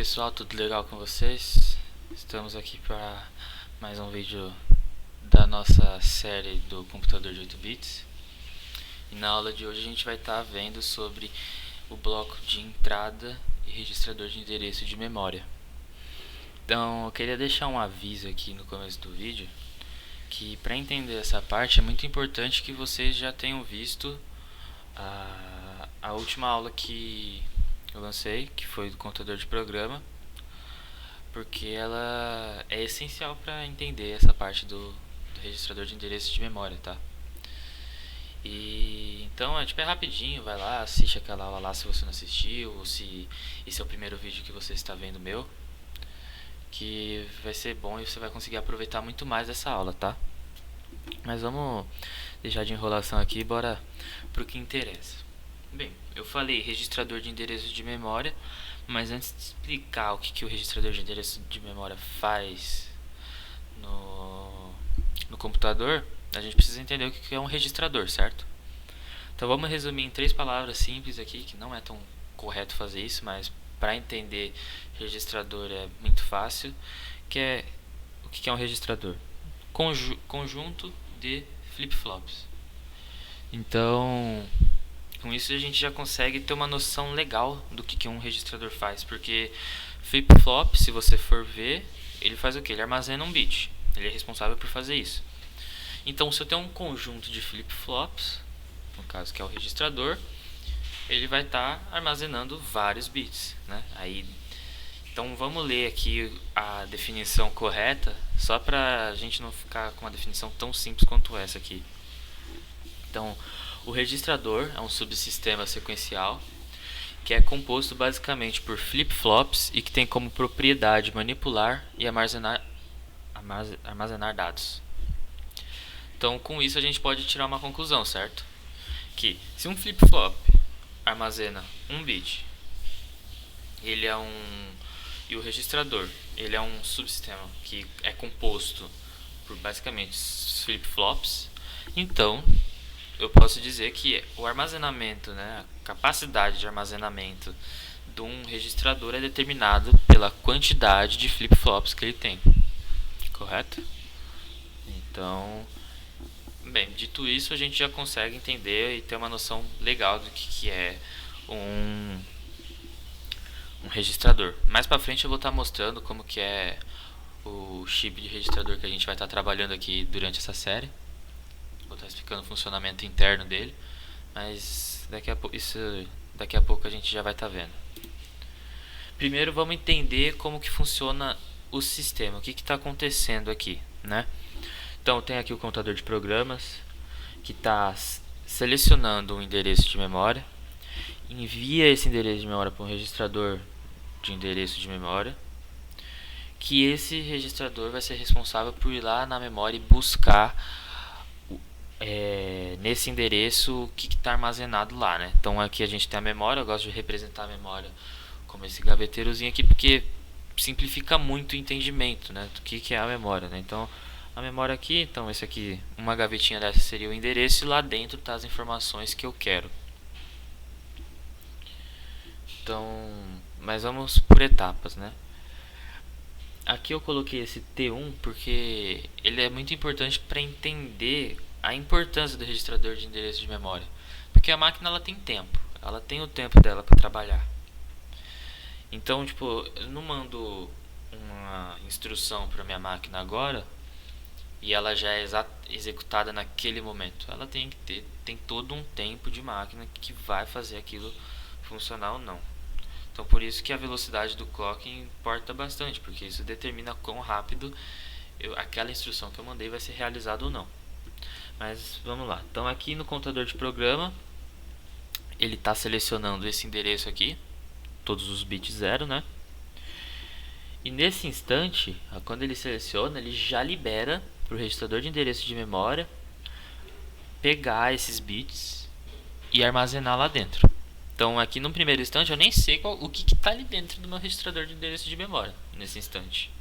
pessoal, tudo legal com vocês? Estamos aqui para mais um vídeo da nossa série do computador de 8 bits. E na aula de hoje a gente vai estar vendo sobre o bloco de entrada e registrador de endereço de memória. Então eu queria deixar um aviso aqui no começo do vídeo, que para entender essa parte é muito importante que vocês já tenham visto a última aula que eu lancei, que foi do computador de programa, porque ela é essencial para entender essa parte do registrador de endereço de memória, tá? E então é rapidinho, vai lá, assiste aquela aula lá se você não assistiu, ou se esse é o primeiro vídeo que você está vendo meu, que vai ser bom e você vai conseguir aproveitar muito mais dessa aula, tá? Mas vamos deixar de enrolação aqui e bora pro que interessa. Bem, eu falei registrador de endereço de memória, mas antes de explicar o que o registrador de endereço de memória faz no computador, a gente precisa entender o que é um registrador, certo? Então vamos resumir em 3 palavras simples aqui, que não é tão correto fazer isso, mas para entender registrador é muito fácil, que é o que é um registrador? Conjunto de flip-flops. Então, com isso a gente já consegue ter uma noção legal do que um registrador faz, porque flip-flop, se você for ver, ele faz o que? Ele armazena um bit, ele é responsável por fazer isso. Então, se eu tenho um conjunto de flip-flops, no caso que é o registrador, ele vai estar armazenando vários bits, né? Então vamos ler aqui a definição correta, só para a gente não ficar com uma definição tão simples quanto essa aqui. Então, o registrador é um subsistema sequencial que é composto basicamente por flip-flops e que tem como propriedade manipular e armazenar dados. Então, com isso a gente pode tirar uma conclusão, certo? Que se um flip-flop armazena um bit, e o registrador, ele é um subsistema que é composto por basicamente flip-flops, então eu posso dizer que o armazenamento, né, a capacidade de armazenamento de um registrador é determinado pela quantidade de flip-flops que ele tem, correto? Então, bem, dito isso, a gente já consegue entender e ter uma noção legal do que é um registrador. Mais pra frente eu vou estar mostrando como que é o chip de registrador que a gente vai estar trabalhando aqui durante essa série. Vou estar explicando o funcionamento interno dele, mas daqui a pouco a gente já vai estar vendo. Primeiro vamos entender como que funciona o sistema, o que está acontecendo aqui, né? Então tem aqui o computador de programas que está selecionando um endereço de memória, envia esse endereço de memória para um registrador de endereço de memória, que esse registrador vai ser responsável por ir lá na memória e buscar nesse endereço o que está armazenado lá, né? Então aqui a gente tem a memória, eu gosto de representar a memória como esse gaveteirozinho aqui, porque simplifica muito o entendimento, né, do que é a memória, né? Então a memória aqui, então esse aqui, uma gavetinha dessa seria o endereço e lá dentro tá as informações que eu quero. Então, mas vamos por etapas, né? Aqui eu coloquei esse T1 porque ele é muito importante para entender a importância do registrador de endereço de memória, porque a máquina ela tem tempo, ela tem o tempo dela para trabalhar. Então, eu não mando uma instrução para minha máquina agora e ela já é executada naquele momento. Ela tem todo um tempo de máquina que vai fazer aquilo funcionar ou não. Então por isso que a velocidade do clock importa bastante, porque isso determina quão rápido aquela instrução que eu mandei vai ser realizada ou não. Mas vamos lá. Então aqui no computador de programa, ele está selecionando esse endereço aqui, todos os bits 0, né? E nesse instante, quando ele seleciona, ele já libera para o registrador de endereço de memória pegar esses bits e armazenar lá dentro. Então aqui no primeiro instante eu nem sei o que está ali dentro do meu registrador de endereço de memória nesse instante.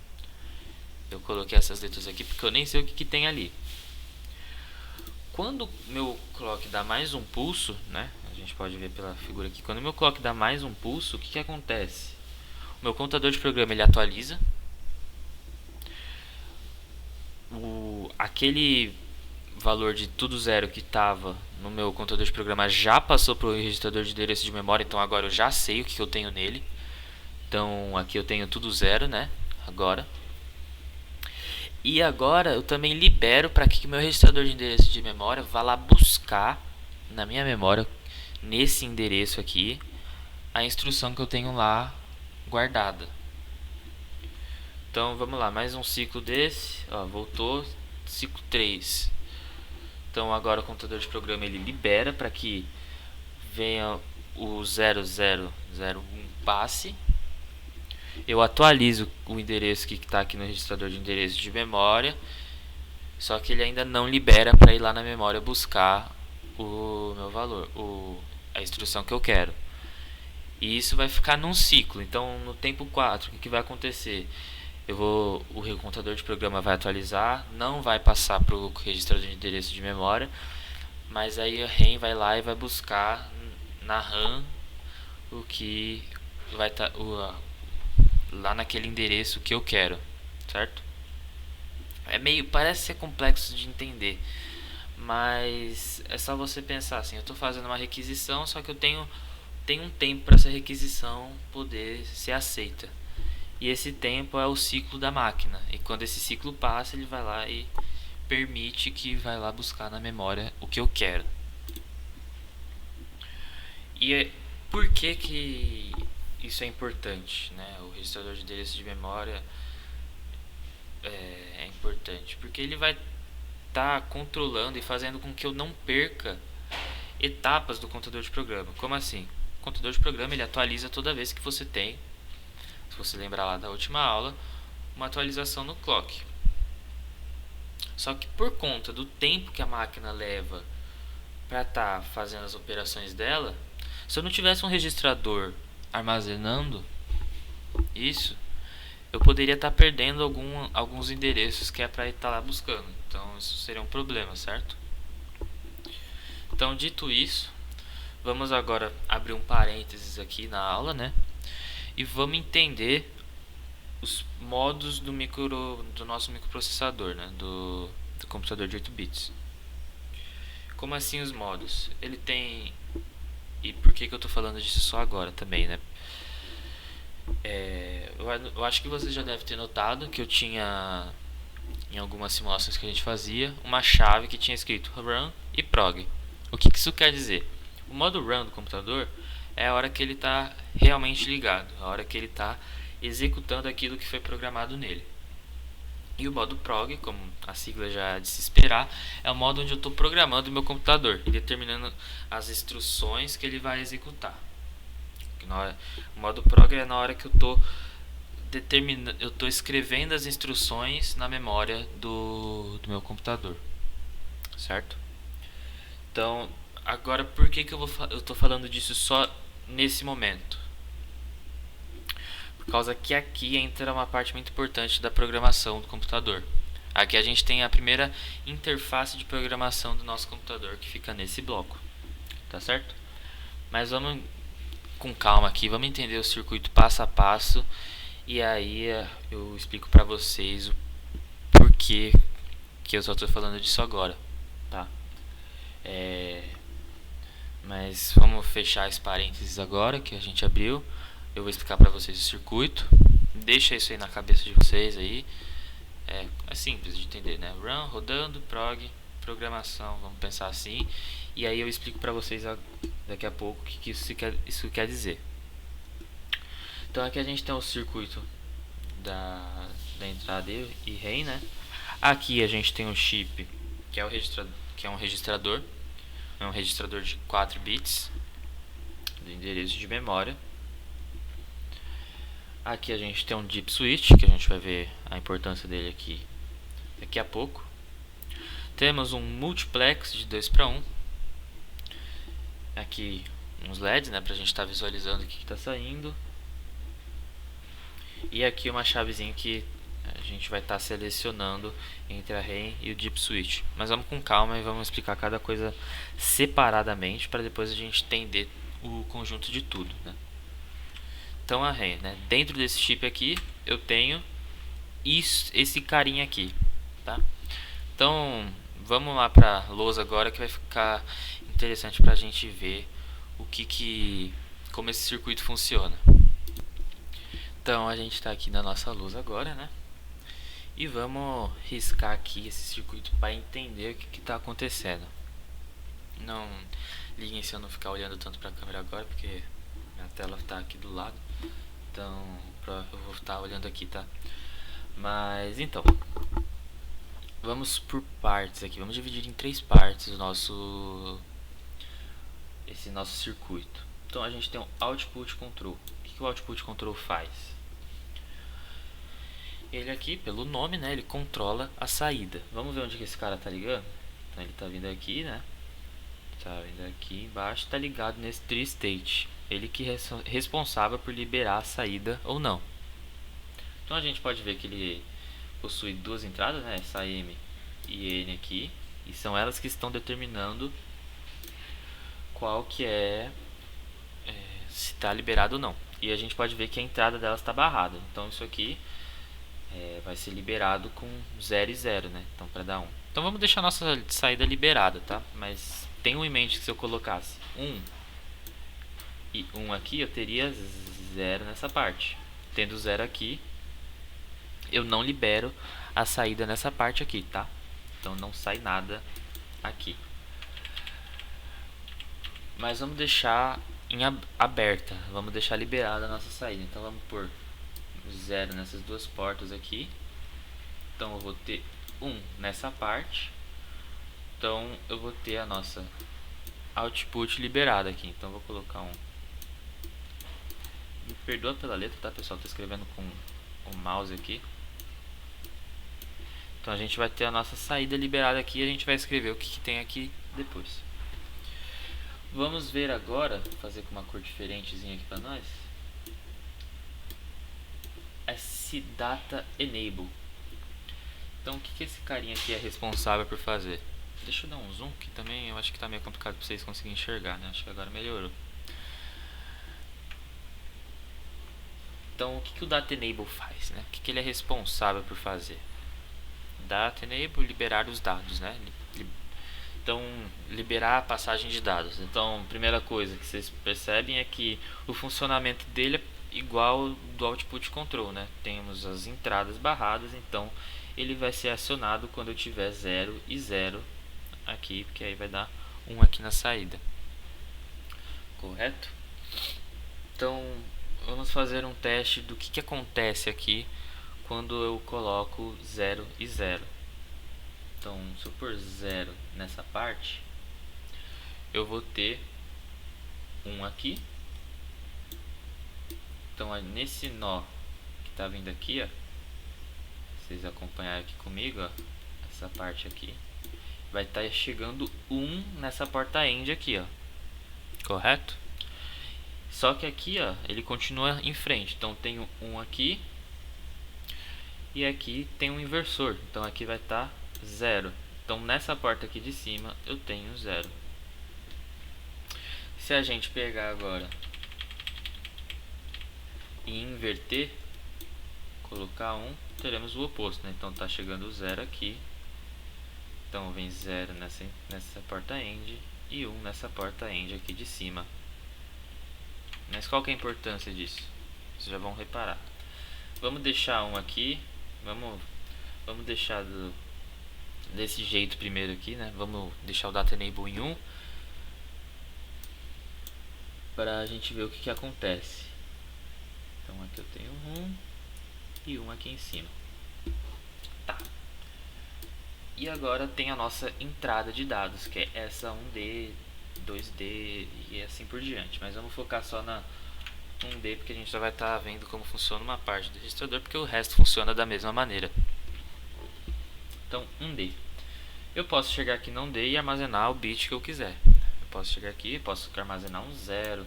Eu coloquei essas letras aqui porque eu nem sei o que tem ali. Quando meu clock dá mais um pulso, né? A gente pode ver pela figura aqui. Quando meu clock dá mais um pulso, o que acontece? O Meu computador de programa ele atualiza. Aquele valor de tudo zero que estava no meu computador de programa já passou para o registrador de endereço de memória, então agora eu já sei o que eu tenho nele. Então aqui eu tenho tudo zero, né? Agora. E agora eu também libero para que o meu registrador de endereço de memória vá lá buscar na minha memória, nesse endereço aqui, a instrução que eu tenho lá guardada. Então vamos lá, mais um ciclo desse, ó, voltou, ciclo 3. Então agora o computador de programa ele libera para que venha o 0001 passe. Eu atualizo o endereço que está aqui no registrador de endereço de memória, só que ele ainda não libera para ir lá na memória buscar o meu valor, a instrução que eu quero. E isso vai ficar num ciclo. Então no tempo 4, o que vai acontecer? O computador de programa vai atualizar, não vai passar para o registrador de endereço de memória, mas aí a REM vai lá e vai buscar na RAM o que vai estar lá naquele endereço que eu quero, certo? Parece ser complexo de entender, mas é só você pensar assim, eu estou fazendo uma requisição, só que eu tenho um tempo para essa requisição poder ser aceita. E esse tempo é o ciclo da máquina. E quando esse ciclo passa, ele vai lá e permite que vai lá buscar na memória o que eu quero. E por que isso é importante, né? O registrador de endereço de memória é importante porque ele vai estar controlando e fazendo com que eu não perca etapas do computador de programa. Como assim? O computador de programa ele atualiza toda vez que você tem, se você lembrar lá da última aula, uma atualização no clock. Só que por conta do tempo que a máquina leva para estar fazendo as operações dela, se eu não tivesse um registrador armazenando isso, eu poderia estar perdendo alguns endereços que é para estar lá buscando. Então isso seria um problema, certo? Então, dito isso, vamos agora abrir um parênteses aqui na aula, né? E vamos entender os modos do nosso microprocessador, né? Do computador de 8 bits. Como assim os modos? Ele tem... E por que eu estou falando disso só agora também, né? Eu acho que você já deve ter notado que eu tinha, em algumas simulações que a gente fazia, uma chave que tinha escrito run e prog. O que isso quer dizer? O modo run do computador é a hora que ele está realmente ligado, a hora que ele está executando aquilo que foi programado nele. E o modo prog, como a sigla já é de se esperar, é o modo onde eu estou programando o meu computador e determinando as instruções que ele vai executar. O modo prog é na hora que eu estou escrevendo as instruções na memória do meu computador, certo? Então, agora por que eu estou falando disso só nesse momento? Por causa que aqui entra uma parte muito importante da programação do computador. Aqui a gente tem a primeira interface de programação do nosso computador, que fica nesse bloco, tá certo? Mas vamos com calma aqui, vamos entender o circuito passo a passo e aí eu explico pra vocês o porquê que eu só estou falando disso agora, tá? Mas vamos fechar esse parênteses agora que a gente abriu. Eu vou explicar pra vocês o circuito. Deixa isso aí na cabeça de vocês aí. É simples de entender, né? Run, rodando, prog, programação, vamos pensar assim. E aí eu explico pra vocês daqui a pouco o que isso quer dizer. Então aqui a gente tem o circuito da entrada e REM, né? Aqui a gente tem um chip que é um registrador. É um registrador de 4 bits de endereço de memória. Aqui a gente tem um deep switch, que a gente vai ver a importância dele aqui daqui a pouco. Temos um multiplex de 2 para 1. Aqui uns LEDs, né, pra gente estar visualizando o que está saindo. E aqui uma chavezinha que a gente vai estar selecionando entre a REM e o deep switch. Mas vamos com calma e vamos explicar cada coisa separadamente para depois a gente entender o conjunto de tudo, né? Então arranha, né? Dentro desse chip aqui eu tenho esse carinha aqui, tá? Então vamos lá para lousa agora, que vai ficar interessante para a gente ver como esse circuito funciona. Então a gente está aqui na nossa lousa agora, né? E vamos riscar aqui esse circuito para entender o que está acontecendo. Não liguem se eu não ficar olhando tanto para a câmera agora, porque minha tela está aqui do lado. Então eu vou estar olhando aqui, tá? Mas então, vamos por partes aqui. Vamos dividir em 3 partes esse nosso circuito. Então a gente tem um output control. O que o output control faz? Ele aqui, pelo nome, né, ele controla a saída. Vamos ver onde que esse cara tá ligando? Então ele tá vindo aqui, né? Tá vindo aqui embaixo, tá ligado nesse tree state. Ele que é responsável por liberar a saída ou não. Então a gente pode ver que ele possui 2 entradas, né, essa M e N aqui, e são elas que estão determinando qual que se está liberado ou não. E a gente pode ver que a entrada delas está barrada. Então isso aqui vai ser liberado com 0 e 0, né? Então para dar 1. Então vamos deixar a nossa saída liberada, tá? Mas tenham em mente que se eu colocasse 1 e 1 aqui, eu teria 0 nessa parte. Tendo 0 aqui, eu não libero a saída nessa parte aqui, tá? Então não sai nada aqui. Mas vamos deixar em aberta, vamos deixar liberada a nossa saída. Então vamos pôr 0 nessas duas portas aqui. Então eu vou ter 1 nessa parte. Então eu vou ter a nossa output liberada aqui. Então eu vou colocar um. Me perdoa pela letra, tá, pessoal? Tô escrevendo com o mouse aqui. Então a gente vai ter a nossa saída liberada aqui e a gente vai escrever o que tem aqui depois. Vamos ver agora, fazer com uma cor diferentezinha aqui para nós. Esse data enable. Então o que esse carinha aqui é responsável por fazer? Deixa eu dar um zoom, que também eu acho que tá meio complicado para vocês conseguirem enxergar, né? Acho que agora melhorou. Então o que o data enable faz, né? O que ele é responsável por fazer? Data enable, liberar os dados, né? Então, liberar a passagem de dados. Então, a primeira coisa que vocês percebem é que o funcionamento dele é igual do output control, né? Temos as entradas barradas, então ele vai ser acionado quando eu tiver 0 e 0 aqui, porque aí vai dar 1 aqui na saída. Correto? Então, vamos fazer um teste do que acontece aqui quando eu coloco 0 e 0. Então, se eu pôr 0 nessa parte, eu vou ter 1 aqui. Então, nesse nó que está vindo aqui, ó, vocês acompanharem aqui comigo, ó, essa parte aqui, vai estar chegando 1 nessa porta end aqui, ó, correto? Só que aqui, ó, ele continua em frente. Então, tenho 1 aqui e aqui tem um inversor. Então, aqui vai estar 0. Então nessa porta aqui de cima eu tenho 0. Se a gente pegar agora e inverter, colocar 1, teremos o oposto, né? Então tá chegando 0 aqui. Então vem 0 nessa porta end e 1 nessa porta end aqui de cima. Mas qual que é a importância disso? Vocês já vão reparar. Vamos deixar 1 aqui. Vamos deixar desse jeito primeiro aqui, né? Vamos deixar o data enable em 1 para a gente ver o que acontece. Então aqui eu tenho 1 e 1 aqui em cima. Tá. E agora tem a nossa entrada de dados, que é essa 1D, 2D e assim por diante. Mas vamos focar só na 1D, porque a gente já vai estar vendo como funciona uma parte do registrador, porque o resto funciona da mesma maneira. Então 1D. Eu posso chegar aqui não D e armazenar o bit que eu quiser. Eu posso chegar aqui, posso armazenar um 0,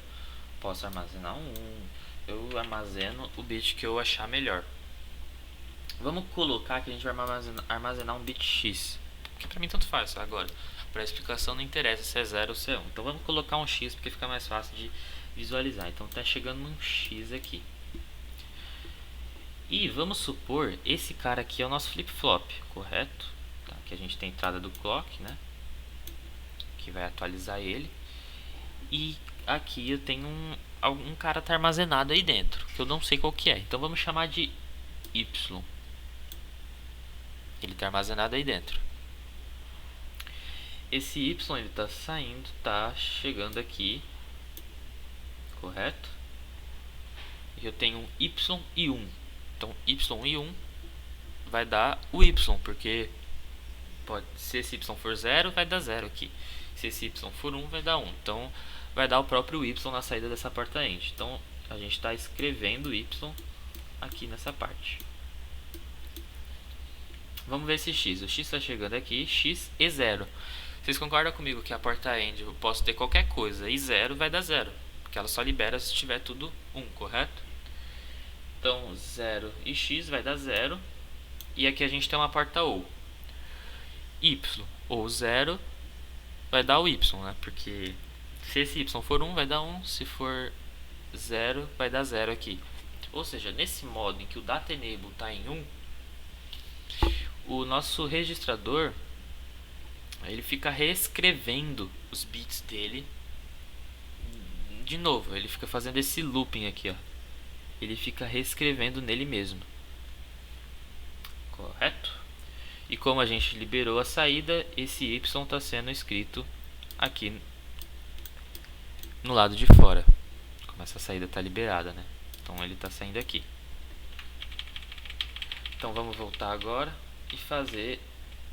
posso armazenar um 1. Eu armazeno o bit que eu achar melhor. Vamos colocar que a gente vai armazenar um bit X, que pra mim tanto faz agora. Para a explicação não interessa se é 0 ou se é 1. Então vamos colocar um X porque fica mais fácil de visualizar. Então tá chegando num X aqui. E vamos supor, esse cara aqui é o nosso flip-flop, correto? Tá, aqui a gente tem a entrada do clock, né? Que vai atualizar ele. E aqui eu tenho um cara tá armazenado aí dentro, que eu não sei qual que é. Então vamos chamar de Y. Ele tá armazenado aí dentro. Esse Y ele tá saindo, tá chegando aqui, correto? E eu tenho um Y e 1. Então Y e 1 vai dar o Y, porque se esse Y for 0, vai dar 0 aqui. Se esse Y for 1, vai dar 1. Então vai dar o próprio Y na saída dessa porta end. Então a gente está escrevendo Y aqui nessa parte. Vamos ver esse X. O X está chegando aqui, X e 0. Vocês concordam comigo que a porta end eu posso ter qualquer coisa e 0 vai dar 0, porque ela só libera se tiver tudo 1, correto? Então 0 e X vai dar 0. E aqui a gente tem uma porta OU. Y ou 0 vai dar o Y, né? Porque se esse Y for 1 vai dar 1, se for 0 vai dar 0 aqui. Ou seja, nesse modo em que o data enable está em 1, o nosso registrador ele fica reescrevendo os bits dele de novo. Ele fica fazendo esse looping aqui, ó. Ele fica reescrevendo nele mesmo, correto? E como a gente liberou a saída, esse Y está sendo escrito aqui no lado de fora. Como essa saída está liberada, né? Então ele está saindo aqui. Então vamos voltar agora e fazer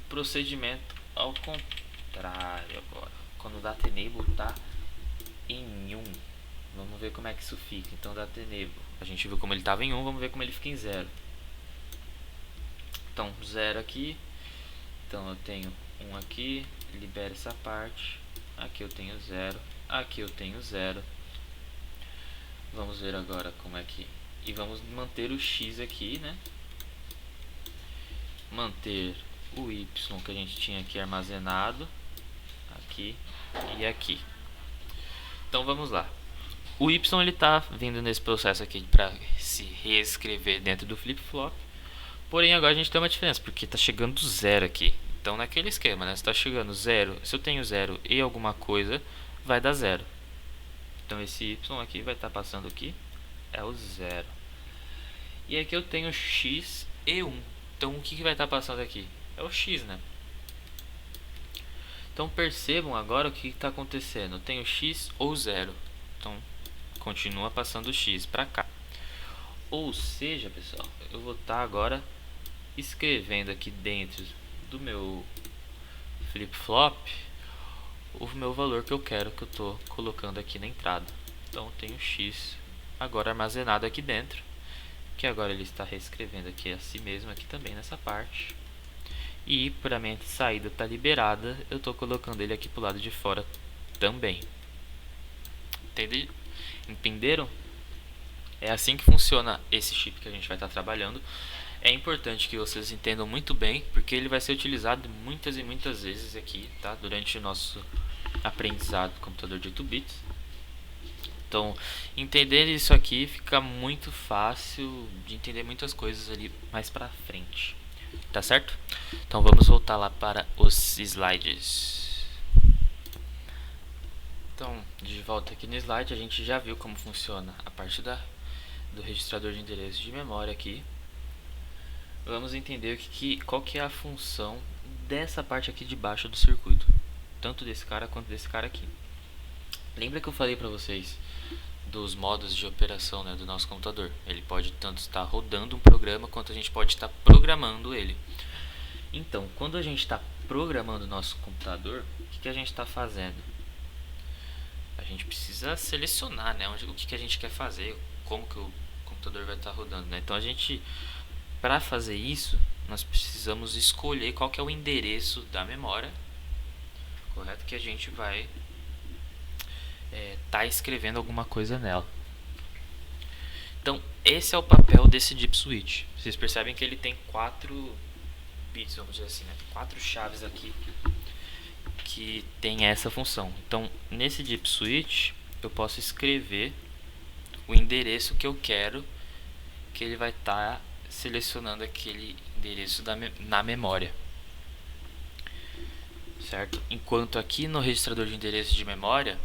o procedimento ao contrário agora. Quando o data enable está em 1. Vamos ver como é que isso fica. Então data enable, a gente viu como ele estava em 1, vamos ver como ele fica em 0. Então 0 aqui. Então eu tenho 1 aqui, libera essa parte. Aqui eu tenho 0, aqui eu tenho 0. Vamos ver agora como é que... E vamos manter o X aqui, né? Manter o Y que a gente tinha aqui armazenado, aqui e aqui. Então vamos lá. O Y ele está vindo nesse processo aqui para se reescrever dentro do flip-flop. Porém agora a gente tem uma diferença, porque está chegando 0 aqui. Então naquele esquema, né? Se está chegando 0, se eu tenho 0 e alguma coisa, vai dar 0. Então esse Y aqui vai estar passando aqui, é o 0. E aqui eu tenho X e 1. Então o que vai estar passando aqui? É o X, né? Então percebam agora o que está acontecendo. Eu tenho X ou 0. Então continua passando o X para cá. Ou seja, pessoal, eu vou estar agora escrevendo aqui dentro do meu flip-flop o meu valor que eu quero, que eu estou colocando aqui na entrada. Então eu tenho X agora armazenado aqui dentro, que agora ele está reescrevendo aqui a si mesmo aqui também nessa parte. E para minha saída está liberada, eu estou colocando ele aqui para o lado de fora também. Entenderam? É assim que funciona esse chip que a gente vai estar trabalhando. É importante que vocês entendam muito bem, porque ele vai ser utilizado muitas e muitas vezes aqui, tá? Durante o nosso aprendizado do computador de 8 bits. Então, entender isso aqui fica muito fácil de entender muitas coisas ali mais pra frente. Tá certo? Então vamos voltar lá para os slides. Então, de volta aqui no slide, a gente já viu como funciona a parte do registrador de endereço de memória aqui. Vamos entender qual que é a função dessa parte aqui de baixo do circuito, tanto desse cara quanto desse cara aqui. Lembra que eu falei para vocês dos modos de operação, né, do nosso computador? Ele pode tanto estar rodando um programa quanto a gente pode estar programando ele. Então, quando a gente está programando o nosso computador, o que a gente está fazendo? A gente precisa selecionar, né, o que a gente quer fazer, como que o computador vai estar rodando, né? Então para fazer isso, nós precisamos escolher qual que é o endereço da memória, correto? Que a gente vai tá escrevendo alguma coisa nela. Então, esse é o papel desse Deep Switch. Vocês percebem que ele tem 4 bits, vamos dizer assim, né? 4 chaves aqui que tem essa função. Então, nesse Deep Switch, eu posso escrever o endereço que eu quero que ele vai estar selecionando aquele endereço na memória, certo? Enquanto aqui no registrador de endereço de memória,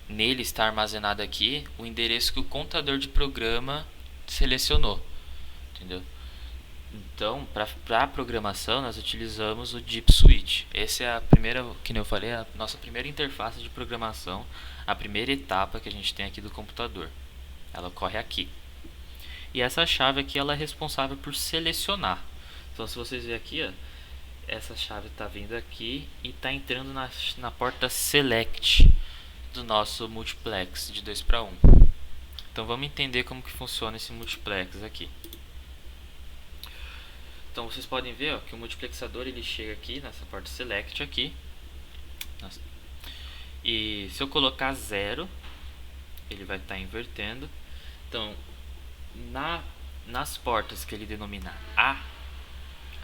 nele está armazenado aqui o endereço que o contador de programa selecionou, entendeu? Então, para a programação, nós utilizamos o Deep Switch. Essa é a primeira, que eu falei, a nossa primeira interface de programação, a primeira etapa que a gente tem aqui do computador. Ela ocorre aqui. E essa chave aqui, ela é responsável por selecionar. Então, se vocês verem aqui, ó, essa chave está vindo aqui e está entrando na porta Select do nosso multiplex de 2 para 1. Então, vamos entender como que funciona esse multiplex aqui. Então vocês podem ver, ó, que o multiplexador ele chega aqui nessa porta Select aqui. E se eu colocar 0, ele vai estar invertendo. Então, nas portas que ele denomina a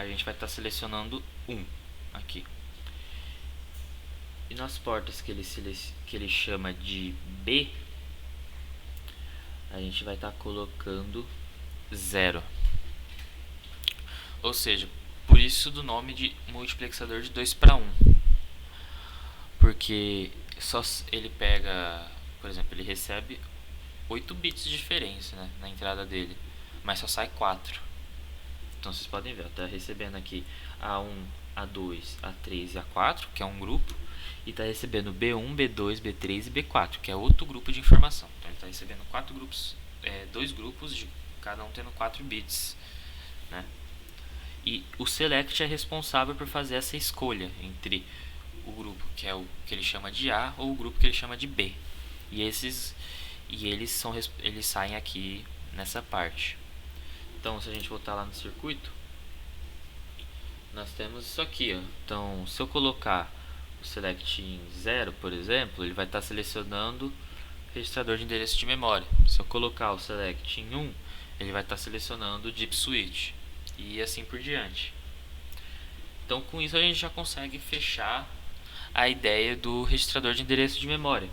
gente vai estar selecionando 1 aqui. E nas portas que ele chama de B, a gente vai estar colocando 0. Ou seja, por isso do nome de multiplexador de 2 para 1. Porque só ele pega, por exemplo, ele recebe 8 bits de diferença, né, na entrada dele, mas só sai 4. Então vocês podem ver, está recebendo aqui A1, A2, A3 e A4, que é um grupo, e está recebendo B1, B2, B3 e B4, que é outro grupo de informação. Então ele está recebendo 4 grupos, 2 grupos, de cada um tendo 4 bits, né? E o Select é responsável por fazer essa escolha entre o grupo que é o que ele chama de A ou o grupo que ele chama de B. E eles saem aqui nessa parte. Então, se a gente voltar lá no circuito, nós temos isso aqui, ó. Então, se eu colocar o Select em 0, por exemplo, ele vai estar selecionando o registrador de endereço de memória. Se eu colocar o Select em 1, ele vai estar selecionando o Deep Switch. E assim por diante. Então, com isso a gente já consegue fechar a ideia do registrador de endereço de memória.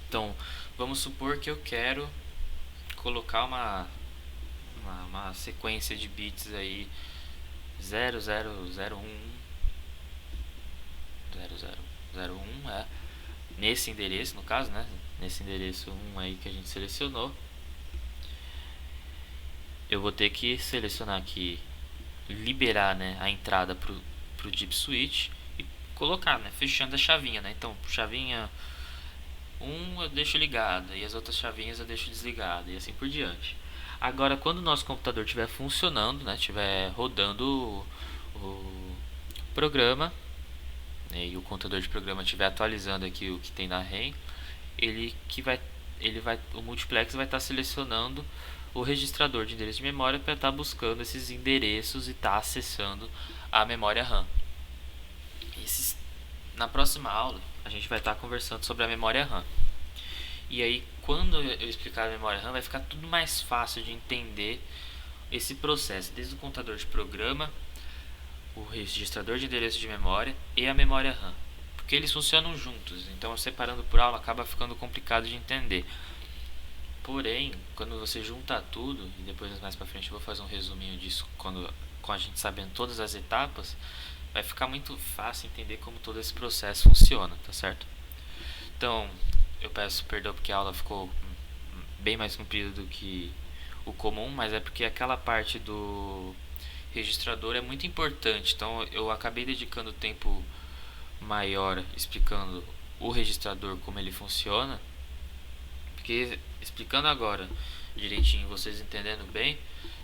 Então, vamos supor que eu quero colocar uma sequência de bits aí 0001 nesse endereço, no caso, né? Nesse endereço 1 aí que a gente selecionou. Eu vou ter que selecionar aqui, liberar, né, a entrada pro Deep Switch e colocar, né, fechando a chavinha, né? Então, chavinha 1 eu deixo ligada e as outras chavinhas eu deixo desligada e assim por diante. Agora, quando o nosso computador estiver funcionando, né, estiver rodando o programa, né, e o contador de programa estiver atualizando aqui o que tem na RAM, o multiplex vai estar selecionando o registrador de endereço de memória para estar buscando esses endereços e estar acessando a memória RAM. Na próxima aula a gente vai estar conversando sobre a memória RAM. E aí, quando eu explicar a memória RAM, vai ficar tudo mais fácil de entender esse processo, desde o contador de programa, o registrador de endereço de memória e a memória RAM, porque eles funcionam juntos. Então, separando por aula acaba ficando complicado de entender. Porém, quando você junta tudo, e depois mais pra frente eu vou fazer um resuminho disso com a gente sabendo todas as etapas, vai ficar muito fácil entender como todo esse processo funciona, tá certo? Então, eu peço perdão porque a aula ficou bem mais comprida do que o comum, mas é porque aquela parte do registrador é muito importante, então eu acabei dedicando tempo maior explicando o registrador, como ele funciona, porque explicando agora direitinho, vocês entendendo bem,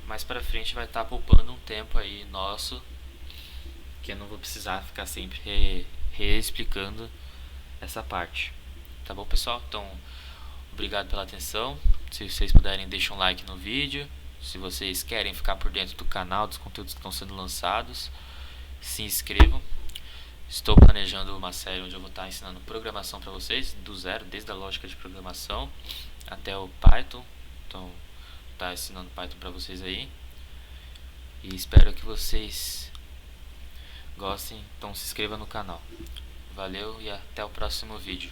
mais pra frente vai estar poupando um tempo aí nosso, que eu não vou precisar ficar sempre reexplicando essa parte. Tá bom, pessoal? Então, obrigado pela atenção. Se vocês puderem, deixem um like no vídeo. Se vocês querem ficar por dentro do canal, dos conteúdos que estão sendo lançados, se inscrevam. Estou planejando uma série onde eu vou estar ensinando programação para vocês, do zero, desde a lógica de programação até o Python. Então, tá ensinando Python para vocês aí. E espero que vocês gostem. Então, se inscreva no canal. Valeu e até o próximo vídeo.